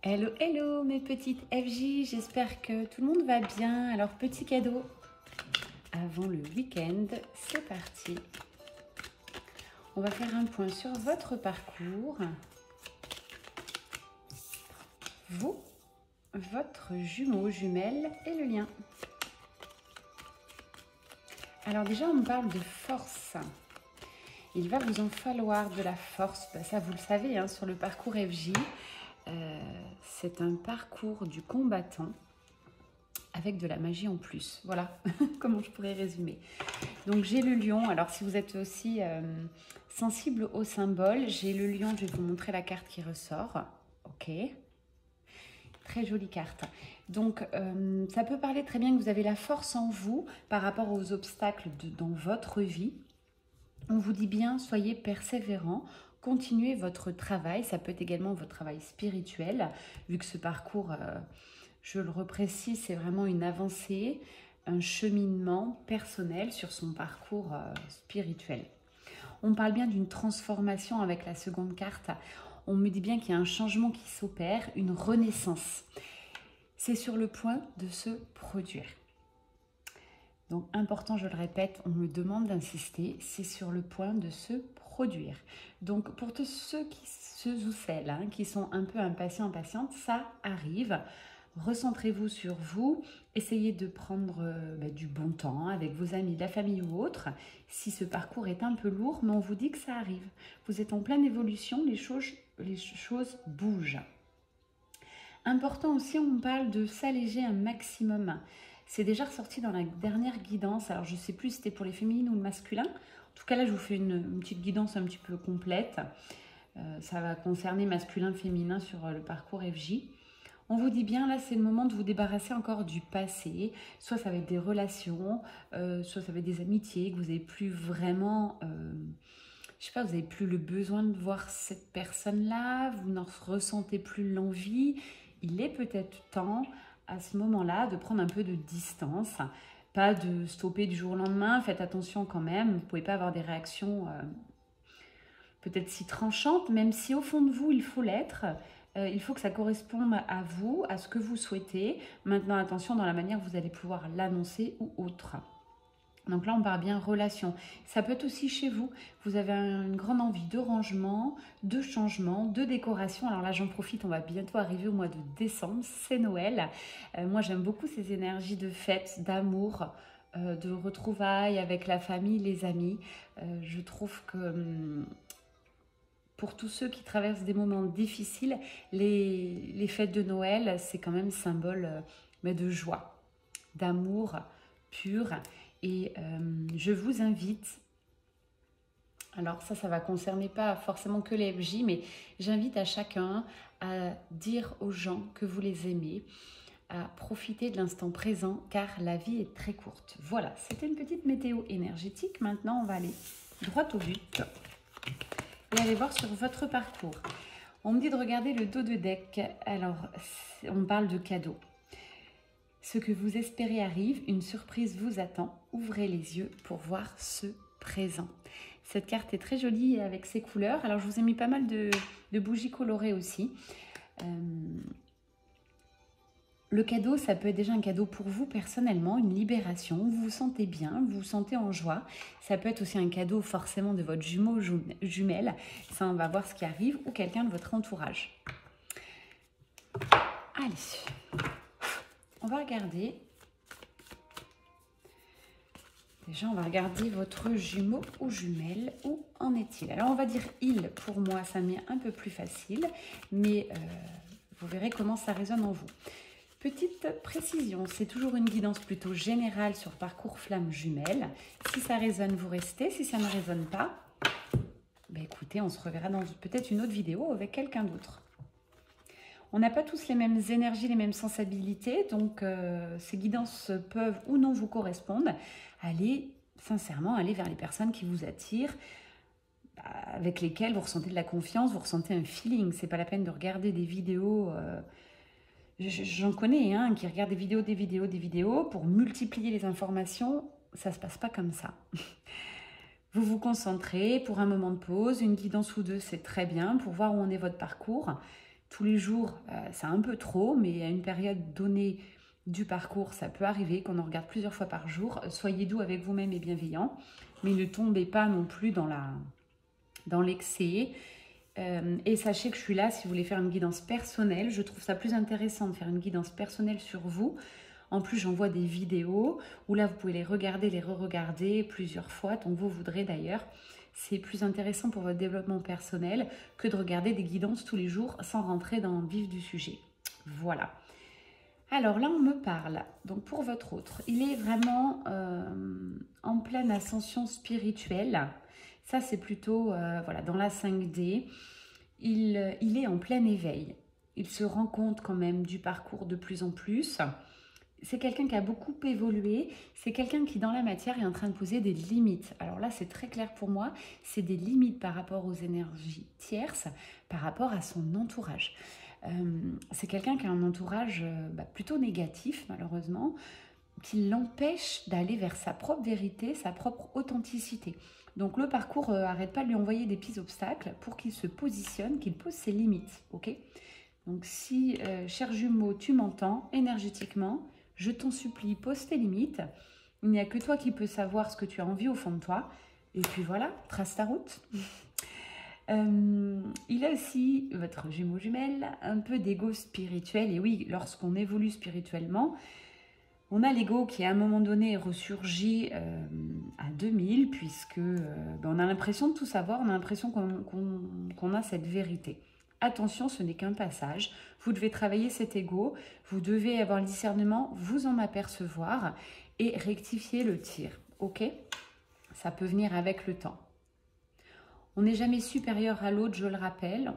Hello, hello mes petites FJ, j'espère que tout le monde va bien. Alors petit cadeau avant le week-end, c'est parti. On va faire un point sur votre parcours. Vous, votre jumeau, jumelle et le lien. Alors déjà on me parle de force. Il va vous en falloir de la force, ça vous le savez hein, sur le parcours FJ. C'est un parcours du combattant avec de la magie en plus. Voilà comment je pourrais résumer. Donc j'ai le lion. Alors si vous êtes aussi sensible au symbole, j'ai le lion. Je vais vous montrer la carte qui ressort. Ok. Très jolie carte. Donc ça peut parler très bien que vous avez la force en vous par rapport aux obstacles dans votre vie. On vous dit bien, soyez persévérant. Continuez votre travail, ça peut être également votre travail spirituel, vu que ce parcours, je le reprécise, c'est vraiment une avancée, un cheminement personnel sur son parcours spirituel. On parle bien d'une transformation avec la seconde carte. On me dit bien qu'il y a un changement qui s'opère, une renaissance. C'est sur le point de se produire. Donc important, je le répète, on me demande d'insister, c'est sur le point de se produire. Donc pour tous ceux ou celles hein, qui sont un peu impatients, impatientes, ça arrive. Recentrez-vous sur vous, essayez de prendre du bon temps avec vos amis, la famille ou autre. Si ce parcours est un peu lourd, mais on vous dit que ça arrive. Vous êtes en pleine évolution, les choses bougent. Important aussi, on parle de s'alléger un maximum. C'est déjà ressorti dans la dernière guidance. Alors, je ne sais plus si c'était pour les féminines ou le masculin. En tout cas, là, je vous fais une petite guidance un petit peu complète. Ça va concerner masculin, féminin sur le parcours FJ. On vous dit bien, là, c'est le moment de vous débarrasser encore du passé. Soit ça va être des relations, soit ça va être des amitiés que vous n'avez plus vraiment... je sais pas, vous n'avez plus le besoin de voir cette personne-là. Vous n'en ressentez plus l'envie. Il est peut-être temps à ce moment-là de prendre un peu de distance, pas de stopper du jour au lendemain, faites attention quand même, vous ne pouvez pas avoir des réactions peut-être si tranchantes, même si au fond de vous il faut l'être, il faut que ça corresponde à vous, à ce que vous souhaitez. Maintenant attention dans la manière que vous allez pouvoir l'annoncer ou autre. Donc là, on parle bien relation. Ça peut être aussi chez vous. Vous avez une grande envie de rangement, de changement, de décoration. Alors là, j'en profite, on va bientôt arriver au mois de décembre. C'est Noël. Moi, j'aime beaucoup ces énergies de fête, d'amour, de retrouvailles avec la famille, les amis. Je trouve que pour tous ceux qui traversent des moments difficiles, les fêtes de Noël, c'est quand même symbole de joie, d'amour pur. Et je vous invite, alors ça va concerner pas forcément que les FJ, mais j'invite à chacun à dire aux gens que vous les aimez, à profiter de l'instant présent car la vie est très courte. Voilà, c'était une petite météo énergétique. Maintenant, on va aller droit au but et aller voir sur votre parcours. On me dit de regarder le dos de deck. Alors, on parle de cadeaux. Ce que vous espérez arrive, une surprise vous attend. Ouvrez les yeux pour voir ce présent. Cette carte est très jolie avec ses couleurs. Alors, je vous ai mis pas mal de bougies colorées aussi. Le cadeau, ça peut être déjà un cadeau pour vous personnellement, une libération. Vous vous sentez bien, vous vous sentez en joie. Ça peut être aussi un cadeau forcément de votre jumeau jumelle. Ça, on va voir ce qui arrive ou quelqu'un de votre entourage. Allez. On va regarder, déjà on va regarder votre jumeau ou jumelle, où en est-il? Alors on va dire il, pour moi ça m'est un peu plus facile, mais vous verrez comment ça résonne en vous. Petite précision, c'est toujours une guidance plutôt générale sur parcours flamme jumelle. Si ça résonne, vous restez, si ça ne résonne pas, écoutez, on se reverra dans peut-être une autre vidéo avec quelqu'un d'autre. On n'a pas tous les mêmes énergies, les mêmes sensibilités, donc ces guidances peuvent ou non vous correspondre. Allez, sincèrement, allez vers les personnes qui vous attirent, avec lesquelles vous ressentez de la confiance, vous ressentez un feeling. C'est pas la peine de regarder des vidéos, j'en connais hein, qui regardent des vidéos pour multiplier les informations. Ça se passe pas comme ça. Vous vous concentrez pour un moment de pause, une guidance ou deux, c'est très bien pour voir où en est votre parcours. tous les jours, c'est un peu trop, mais à une période donnée du parcours, ça peut arriver qu'on en regarde plusieurs fois par jour. Soyez doux avec vous-même et bienveillant, mais ne tombez pas non plus dans l'excès. Et sachez que je suis là si vous voulez faire une guidance personnelle. Je trouve ça plus intéressant de faire une guidance personnelle sur vous. En plus, j'envoie des vidéos où là, vous pouvez les regarder, les re-regarder plusieurs fois, tant que vous voudrez d'ailleurs. C'est plus intéressant pour votre développement personnel que de regarder des guidances tous les jours sans rentrer dans le vif du sujet. Voilà. Alors là, on me parle. Donc pour votre autre, il est vraiment en pleine ascension spirituelle. Ça, c'est plutôt voilà, dans la 5D. Il est en plein éveil. Il se rend compte quand même du parcours de plus en plus. C'est quelqu'un qui a beaucoup évolué. C'est quelqu'un qui, dans la matière, est en train de poser des limites. Alors là, c'est très clair pour moi. C'est des limites par rapport aux énergies tierces, par rapport à son entourage. C'est quelqu'un qui a un entourage plutôt négatif, malheureusement, qui l'empêche d'aller vers sa propre vérité, sa propre authenticité. Donc le parcours arrête pas de lui envoyer des petits obstacles pour qu'il se positionne, qu'il pose ses limites. Ok ? Donc si, cher jumeau, tu m'entends énergétiquement, je t'en supplie, pose tes limites. Il n'y a que toi qui peux savoir ce que tu as envie au fond de toi. Et puis voilà, trace ta route. Il a aussi, votre jumeau jumelle, un peu d'ego spirituel. Et oui, lorsqu'on évolue spirituellement, on a l'ego qui à un moment donné ressurgit à 2000 puisque on a l'impression de tout savoir, on a l'impression qu'on a cette vérité. Attention, ce n'est qu'un passage. Vous devez travailler cet ego, vous devez avoir le discernement, vous en apercevoir et rectifier le tir. Ok ? Ça peut venir avec le temps. On n'est jamais supérieur à l'autre, je le rappelle.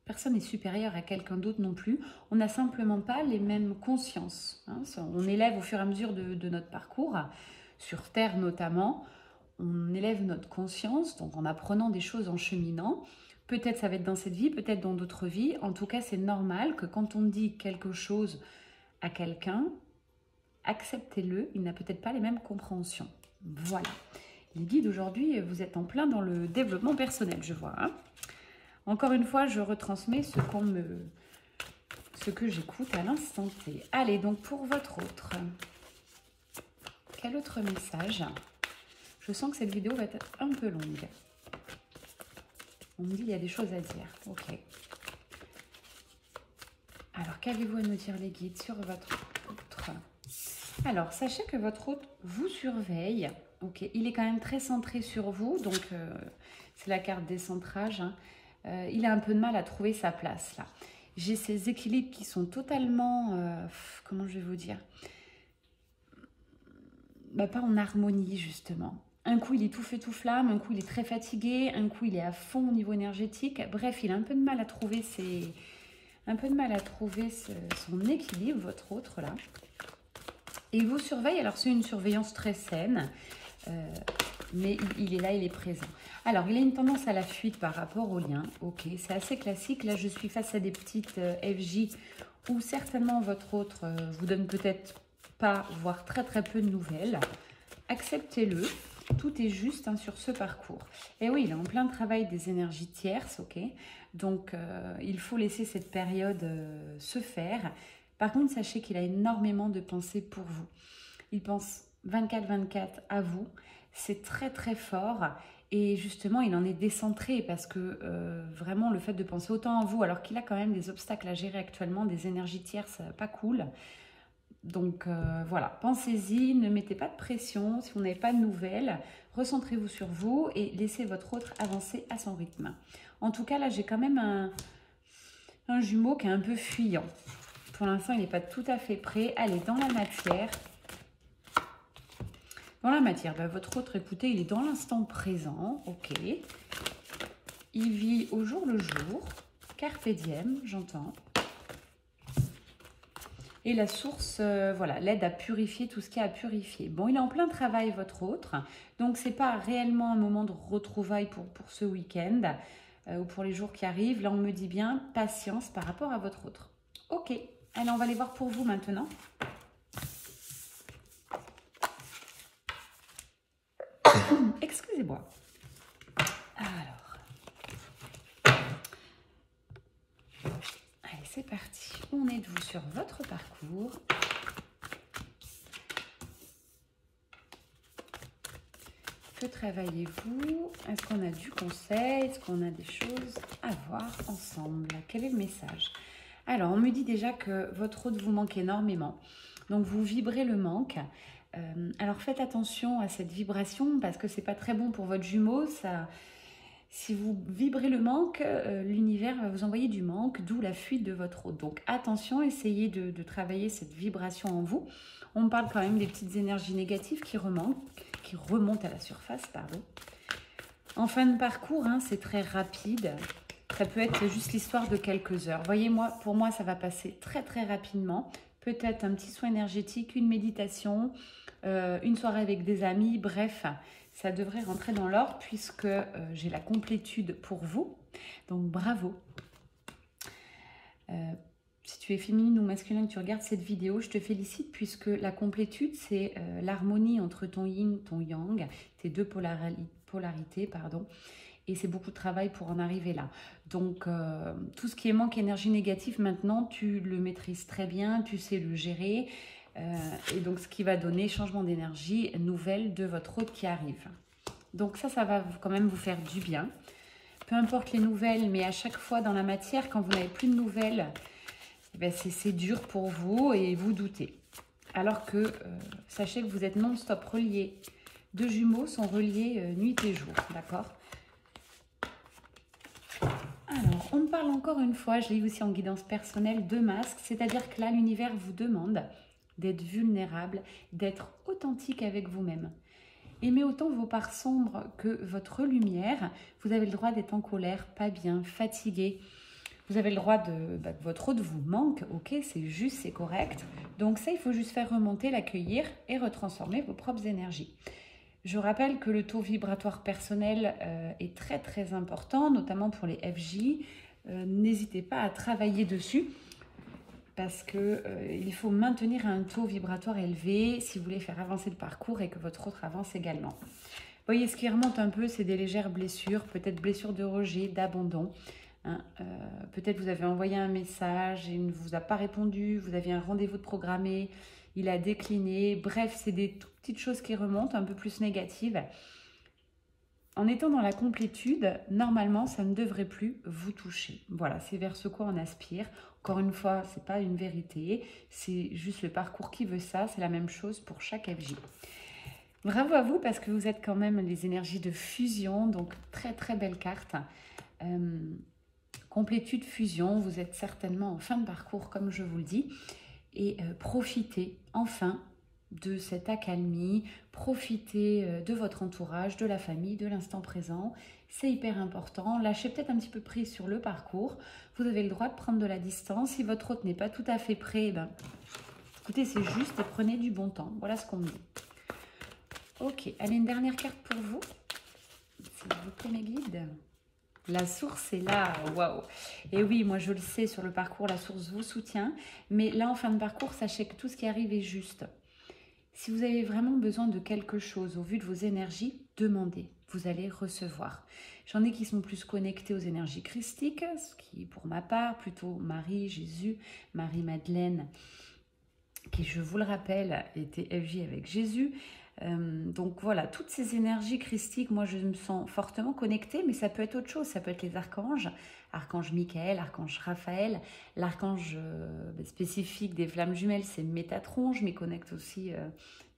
Personne n'est supérieur à quelqu'un d'autre non plus. On n'a simplement pas les mêmes consciences. Hein. On élève au fur et à mesure de notre parcours, sur Terre notamment. On élève notre conscience, donc en apprenant des choses, en cheminant. Peut-être ça va être dans cette vie, peut-être dans d'autres vies. En tout cas, c'est normal que quand on dit quelque chose à quelqu'un, acceptez-le. Il n'a peut-être pas les mêmes compréhensions. Voilà. Les guides, aujourd'hui, vous êtes en plein dans le développement personnel, je vois. Hein. Encore une fois, je retransmets ce que j'écoute à l'instant T. Allez, donc pour votre autre, quel autre message? Je sens que cette vidéo va être un peu longue. On me dit qu'il y a des choses à dire. Ok. Alors, qu'avez-vous à nous dire, les guides, sur votre autre? Alors, sachez que votre autre vous surveille. Ok, il est quand même très centré sur vous. Donc, c'est la carte des centrages. Hein. Il a un peu de mal à trouver sa place, là. J'ai ces équilibres qui sont totalement... comment je vais vous dire? Pas en harmonie, justement. Un coup, il est tout feu, tout flamme. Un coup, il est très fatigué. Un coup, il est à fond au niveau énergétique. Bref, il a un peu de mal à trouver son équilibre, votre autre, là. Et il vous surveille. Alors, c'est une surveillance très saine. Mais il est là, il est présent. Alors, il a une tendance à la fuite par rapport au lien. Ok, c'est assez classique. Là, je suis face à des petites FJ où certainement votre autre vous donne peut-être pas, voire très très peu de nouvelles. Acceptez-le. Tout est juste hein, sur ce parcours. Et oui, il est en plein travail des énergies tierces. Ok, donc il faut laisser cette période se faire. Par contre, sachez qu'il a énormément de pensées pour vous. Il pense 24/24 à vous. C'est très très fort et justement il en est décentré parce que vraiment le fait de penser autant à vous alors qu'il a quand même des obstacles à gérer actuellement, des énergies tierces pas cool. Donc voilà, pensez-y, ne mettez pas de pression, si vous n'avez pas de nouvelles, recentrez-vous sur vous et laissez votre autre avancer à son rythme. En tout cas là j'ai quand même un jumeau qui est un peu fuyant. Pour l'instant il n'est pas tout à fait prêt. Allez, dans la matière... Dans la matière, votre autre, écoutez, il est dans l'instant présent, ok. Il vit au jour le jour, carpe diem, j'entends. Et la source, voilà, l'aide à purifier tout ce qu'il y a à purifier. Bon, il est en plein travail, votre autre, donc c'est pas réellement un moment de retrouvailles pour ce week-end ou pour les jours qui arrivent. Là, on me dit bien patience par rapport à votre autre. Ok, allez, on va aller voir pour vous maintenant. Excusez-moi. Alors. c'est parti. On êtes-vous sur votre parcours? Que travaillez-vous? Est-ce qu'on a du conseil? Est-ce qu'on a des choses à voir ensemble? Quel est le message? Alors, on me dit déjà que votre hôte vous manque énormément. Donc, vous vibrez le manque. Alors, faites attention à cette vibration parce que c'est pas très bon pour votre jumeau. Si vous vibrez le manque, l'univers va vous envoyer du manque, d'où la fuite de votre hôte. Donc, attention, essayez de travailler cette vibration en vous. On parle quand même des petites énergies négatives qui remontent à la surface, pardon. En fin de parcours, hein, c'est très rapide. Ça peut être juste l'histoire de quelques heures. Voyez-moi, pour moi, ça va passer très très rapidement. Peut-être un petit soin énergétique, une méditation, une soirée avec des amis, bref, ça devrait rentrer dans l'ordre puisque j'ai la complétude pour vous. Donc bravo. Si tu es féminine ou masculin que tu regardes cette vidéo, je te félicite puisque la complétude, c'est l'harmonie entre ton yin, ton yang, tes deux polarités, pardon. Et c'est beaucoup de travail pour en arriver là. Donc, tout ce qui est manque énergie négative, maintenant, tu le maîtrises très bien, tu sais le gérer. Et donc, ce qui va donner changement d'énergie nouvelle de votre hôte qui arrive. Donc ça va quand même vous faire du bien. Peu importe les nouvelles, mais à chaque fois dans la matière, quand vous n'avez plus de nouvelles, ben c'est dur pour vous et vous doutez. Alors que, sachez que vous êtes non-stop reliés. Deux jumeaux sont reliés nuit et jour, d'accord? Alors, on me parle encore une fois, je l'ai aussi en guidance personnelle, de masques, c'est-à-dire que là, l'univers vous demande d'être vulnérable, d'être authentique avec vous-même. Aimez autant vos parts sombres que votre lumière. Vous avez le droit d'être en colère, pas bien, fatigué. Vous avez le droit que votre hôte vous manque, ok, c'est juste, c'est correct. Donc ça, il faut juste faire remonter, l'accueillir et retransformer vos propres énergies. Je rappelle que le taux vibratoire personnel est très très important, notamment pour les FJ. N'hésitez pas à travailler dessus parce qu'il faut maintenir un taux vibratoire élevé si vous voulez faire avancer le parcours et que votre autre avance également. Vous voyez, ce qui remonte un peu, c'est des légères blessures, peut-être blessures de rejet, d'abandon. Hein, peut-être vous avez envoyé un message et il ne vous a pas répondu, vous aviez un rendez-vous de programmé, il a décliné. Bref, c'est des toutes petites choses qui remontent, un peu plus négatives. En étant dans la complétude, normalement, ça ne devrait plus vous toucher. Voilà, c'est vers ce quoi on aspire. Encore une fois, ce n'est pas une vérité, c'est juste le parcours qui veut ça. C'est la même chose pour chaque FJ. Bravo à vous parce que vous êtes quand même les énergies de fusion, donc très très belle carte. Complétude, fusion, vous êtes certainement en fin de parcours comme je vous le dis. Et profitez enfin de cette accalmie, profitez de votre entourage, de la famille, de l'instant présent. C'est hyper important. Lâchez peut-être un petit peu prise sur le parcours. Vous avez le droit de prendre de la distance. Si votre hôte n'est pas tout à fait prêt, ben, écoutez, c'est juste et prenez du bon temps. Voilà ce qu'on me dit. Ok, allez, une dernière carte pour vous. S'il vous plaît, mes guides. La source est là, waouh! Et oui, moi je le sais, sur le parcours, la source vous soutient. Mais là, en fin de parcours, sachez que tout ce qui arrive est juste. Si vous avez vraiment besoin de quelque chose au vu de vos énergies, demandez, vous allez recevoir. J'en ai qui sont plus connectés aux énergies christiques, ce qui pour ma part, plutôt Marie, Jésus, Marie-Madeleine, qui je vous le rappelle, était FJ avec Jésus. Donc voilà, toutes ces énergies christiques, moi je me sens fortement connectée, mais ça peut être autre chose, ça peut être les archanges, archange Michael, archange Raphaël, l'archange spécifique des flammes jumelles, c'est Métatron, je m'y connecte aussi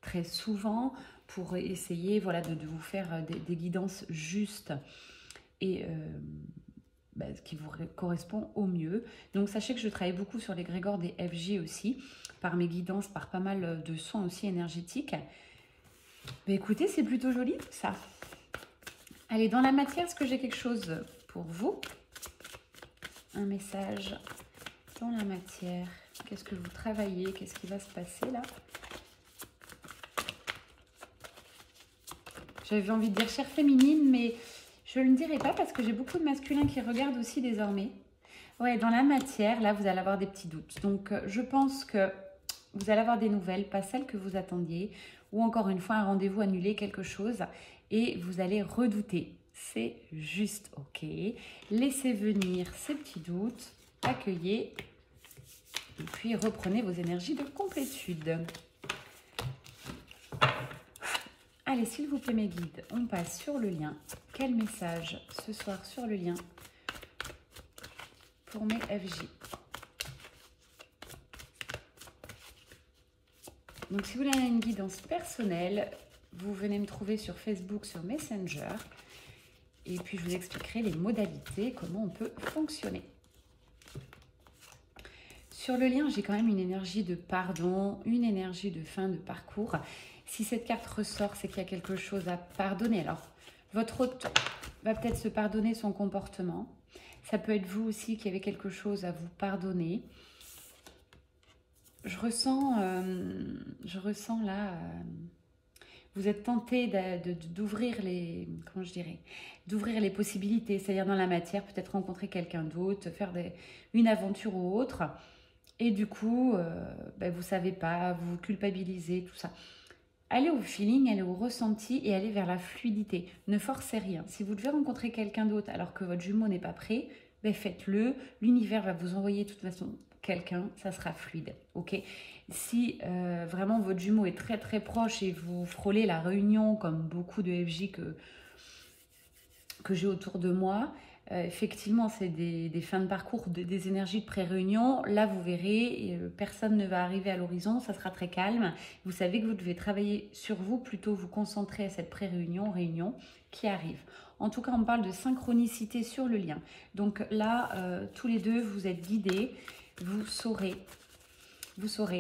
très souvent pour essayer voilà, de vous faire des guidances justes et ce qui vous correspond au mieux. Donc sachez que je travaille beaucoup sur l'égrégore des FJ aussi, par mes guidances, par pas mal de soins aussi énergétiques. Mais écoutez, c'est plutôt joli tout ça. Allez, dans la matière, est-ce que j'ai quelque chose pour vous? Un message dans la matière. Qu'est-ce que vous travaillez? Qu'est-ce qui va se passer là? J'avais envie de dire chère féminine, mais je ne le dirai pas parce que j'ai beaucoup de masculins qui regardent aussi désormais. Ouais, dans la matière, là, vous allez avoir des petits doutes. Donc, je pense que vous allez avoir des nouvelles, pas celles que vous attendiez, ou encore une fois, un rendez-vous annulé, quelque chose, et vous allez redouter. C'est juste OK. Laissez venir ces petits doutes, accueillez Et puis reprenez vos énergies de complétude. Allez, s'il vous plaît mes guides, on passe sur le lien. Quel message ce soir sur le lien pour mes FJ? Donc si vous voulez une guidance personnelle, vous venez me trouver sur Facebook, sur Messenger. Et puis je vous expliquerai les modalités, comment on peut fonctionner. Sur le lien, j'ai quand même une énergie de pardon, une énergie de fin de parcours. Si cette carte ressort, c'est qu'il y a quelque chose à pardonner. Alors, votre hôte va peut-être se pardonner son comportement. Ça peut être vous aussi qui avez quelque chose à vous pardonner. Je ressens là, vous êtes tenté d'ouvrir les, comment je dirais, d'ouvrir les possibilités, c'est-à-dire dans la matière, peut-être rencontrer quelqu'un d'autre, faire une aventure ou autre. Et du coup, vous ne savez pas, vous culpabilisez, tout ça. Allez au feeling, allez au ressenti et allez vers la fluidité. Ne forcez rien. Si vous devez rencontrer quelqu'un d'autre alors que votre jumeau n'est pas prêt, faites-le. L'univers va vous envoyer de toute façon quelqu'un, ça sera fluide. Ok. Si vraiment votre jumeau est très très proche et vous frôlez la réunion comme beaucoup de FJ que j'ai autour de moi, effectivement, c'est des fins de parcours, des énergies de pré-réunion. Là, vous verrez, personne ne va arriver à l'horizon, ça sera très calme. Vous savez que vous devez travailler sur vous, plutôt vous concentrer à cette pré-réunion, réunion qui arrive. En tout cas, on parle de synchronicité sur le lien. Donc là, tous les deux, vous êtes guidés. Vous saurez,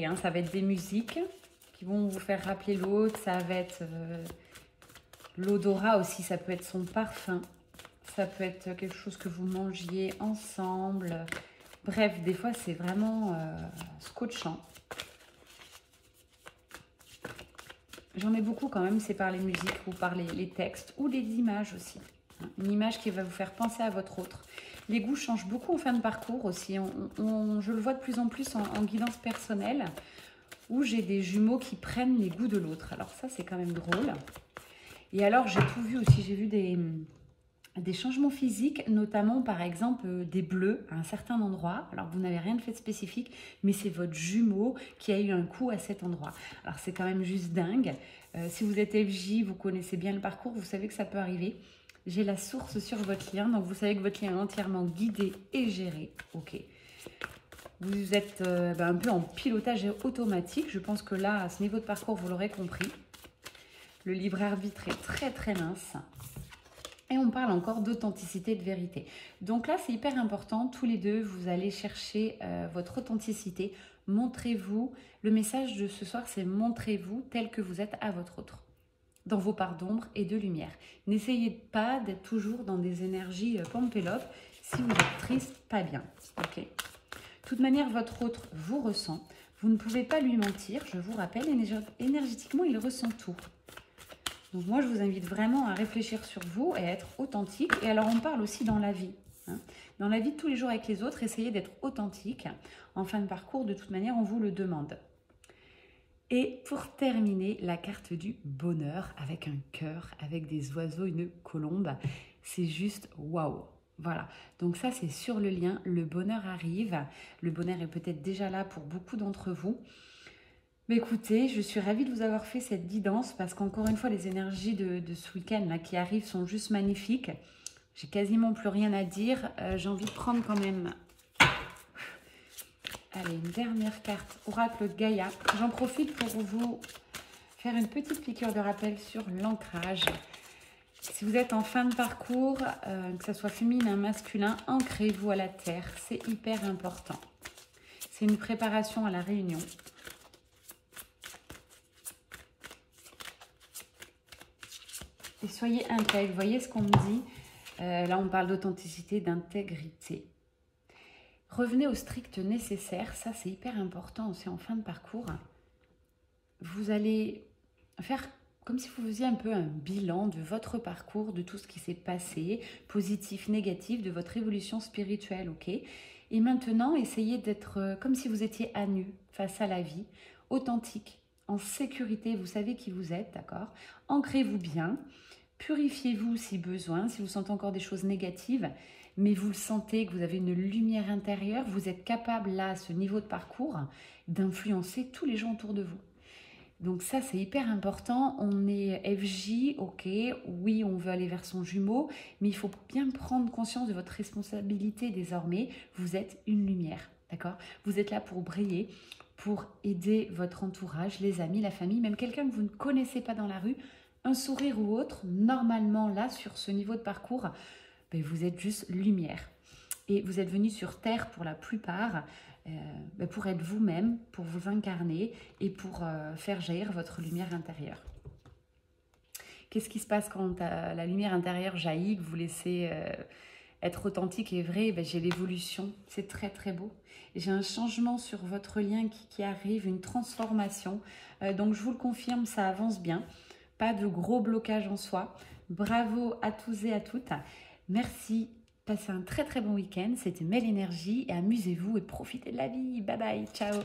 hein, ça va être des musiques qui vont vous faire rappeler l'autre. Ça va être l'odorat aussi, ça peut être son parfum. Ça peut être quelque chose que vous mangiez ensemble. Bref, des fois, c'est vraiment scotchant. J'en ai beaucoup quand même, c'est par les musiques ou par les textes ou les images aussi. Une image qui va vous faire penser à votre autre. Les goûts changent beaucoup en fin de parcours aussi. Je le vois de plus en plus en guidance personnelle où j'ai des jumeaux qui prennent les goûts de l'autre. Alors ça, c'est quand même drôle. Et alors, j'ai tout vu aussi. J'ai vu des changements physiques, notamment par exemple des bleus à un certain endroit. Alors vous n'avez rien de fait de spécifique, mais c'est votre jumeau qui a eu un coup à cet endroit. Alors c'est quand même juste dingue. Si vous êtes FJ, vous connaissez bien le parcours, vous savez que ça peut arriver. J'ai la source sur votre lien, donc vous savez que votre lien est entièrement guidé et géré. Ok. Vous êtes un peu en pilotage automatique. Je pense que là, à ce niveau de parcours, vous l'aurez compris. Le libre arbitre est très très mince. Et on parle encore d'authenticité, de vérité. Donc là, c'est hyper important. Tous les deux, vous allez chercher votre authenticité. Montrez-vous. Le message de ce soir, c'est montrez-vous tel que vous êtes à votre autre. Dans vos parts d'ombre et de lumière. N'essayez pas d'être toujours dans des énergies pompélope. Si vous êtes triste, pas bien. Ok. De toute manière, votre autre vous ressent. Vous ne pouvez pas lui mentir. Je vous rappelle, énergétiquement, il ressent tout. Donc moi, je vous invite vraiment à réfléchir sur vous et à être authentique. Et alors, on parle aussi dans la vie. Hein. Dans la vie de tous les jours avec les autres, essayez d'être authentique. En fin de parcours, de toute manière, on vous le demande. Et pour terminer, la carte du bonheur avec un cœur, avec des oiseaux, une colombe. C'est juste waouh! Voilà, donc ça, c'est sur le lien. Le bonheur arrive. Le bonheur est peut-être déjà là pour beaucoup d'entre vous. Mais écoutez, je suis ravie de vous avoir fait cette guidance parce qu'encore une fois, les énergies de ce week-end là qui arrivent sont juste magnifiques. J'ai quasiment plus rien à dire. J'ai envie de prendre quand même... Allez, une dernière carte, Oracle de Gaïa. J'en profite pour vous faire une petite piqûre de rappel sur l'ancrage. Si vous êtes en fin de parcours, que ce soit féminin, masculin, ancrez-vous à la terre. C'est hyper important. C'est une préparation à la réunion. Et soyez intègre. Vous voyez ce qu'on me dit? Là, on parle d'authenticité, d'intégrité. Revenez au strict nécessaire. Ça, c'est hyper important aussi en fin de parcours. Vous allez faire comme si vous faisiez un peu un bilan de votre parcours, de tout ce qui s'est passé, positif, négatif, de votre évolution spirituelle, ok? Et maintenant, essayez d'être comme si vous étiez à nu face à la vie, authentique, en sécurité. Vous savez qui vous êtes, d'accord? Ancrez-vous bien. Purifiez-vous si besoin, si vous sentez encore des choses négatives. mais vous le sentez, que vous avez une lumière intérieure, vous êtes capable là, à ce niveau de parcours, d'influencer tous les gens autour de vous. Donc ça, c'est hyper important. On est FJ, ok, oui, on veut aller vers son jumeau, mais il faut bien prendre conscience de votre responsabilité désormais. Vous êtes une lumière, d'accord? Vous êtes là pour briller, pour aider votre entourage, les amis, la famille, même quelqu'un que vous ne connaissez pas dans la rue, un sourire ou autre, normalement là, sur ce niveau de parcours, ben, vous êtes juste lumière. Et vous êtes venu sur Terre pour la plupart, pour être vous-même, pour vous incarner et pour faire jaillir votre lumière intérieure. Qu'est-ce qui se passe quand la lumière intérieure jaillit, que vous laissez être authentique et vrai? J'ai l'évolution, c'est très très beau. J'ai un changement sur votre lien qui arrive, une transformation. Donc je vous le confirme, ça avance bien. Pas de gros blocage en soi. Bravo à tous et à toutes. Merci. Passez un très très bon week-end. C'était Mel Énergie et amusez-vous et profitez de la vie. Bye bye. Ciao.